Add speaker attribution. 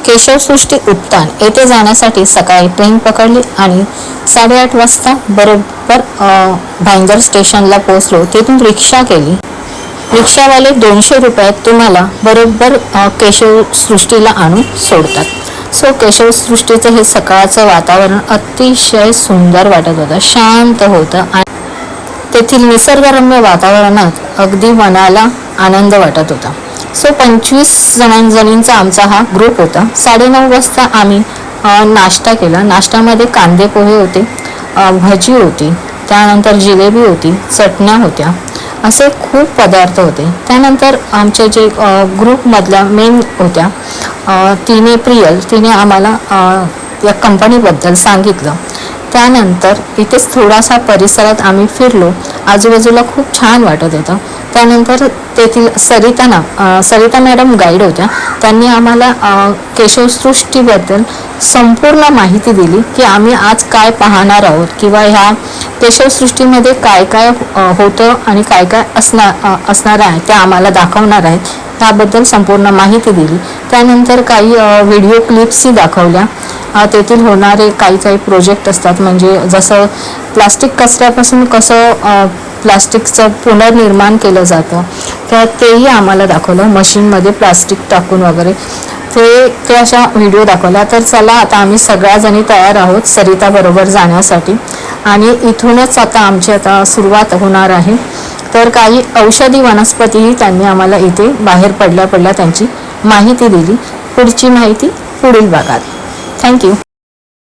Speaker 1: केशवसृष्टी उद्यान येथे जाण्यासाठी सकाळी ट्रेन पकडली आणि 8:30 वाजता बरोबर भाईंदर स्टेशनला पोहोचलो. तेथून रिक्षा केली. रिक्षावाले 200 रुपयात तुम्हाला बरोबर केशवसृष्टीला आणून सोडतात. सो केशवसृष्टीचं हे सकाळचं वातावरण अतिशय सुंदर वाटत होतं, शांत होतं आणि तेथील निसर्गरम्य वातावरणात अगदी मनाला आनंद वाटत होता. सो 25 जणींचा आमचा हा ग्रुप होता. 9:30 वाजता आम्ही नाश्ता केला. नाश्त्यामध्ये कांदे पोहे होते, भजी होती, त्यानंतर जिलेबी होती, चटण्या होत्या, असे खूप पदार्थ होते. त्यानंतर आमच्या जे ग्रुपमधल्या मेन होत्या तिने आम्हाला या कंपनीबद्दल सांगितलं. त्यानंतर इथेच थोडासा परिसरात आम्ही फिरलो. आजूबाजूला खूप छान वाटत होतं. त्यानंतर तेथील सरिता मॅडम गाईड होत्या. त्यांनी आम्हाला केशवसृष्टीबद्दल संपूर्ण माहिती दिली की आम्ही आज काय पाहणार आहोत किंवा ह्या केशवसृष्टीमध्ये काय काय होतं आणि काय काय असणार आहे ते आम्हाला दाखवणार आहेत. त्याबद्दल संपूर्ण माहिती दिली. त्यानंतर काही व्हिडिओ क्लिप्सही दाखवल्या. तेथील होणारे काही प्रोजेक्ट असतात, म्हणजे जसं प्लास्टिक कचऱ्यापासून कसं प्लास्टिकचं पुनर्निर्माण केलं जातं, तर तेही आम्हाला दाखवलं. मशीनमध्ये प्लास्टिक टाकून वगैरे ते अशा व्हिडिओ दाखवल्या. तर चला आता आम्ही सगळ्याजणी तयार आहोत सरिताबरोबर जाण्यासाठी आणि इथूनच आता सुरुवात होणार आहे. तर काही औषधी वनस्पतीही त्यांनी आम्हाला इथे बाहेर पडल्या त्यांची माहिती दिली. पुढची माहिती पुढील भागात. थँक्यू.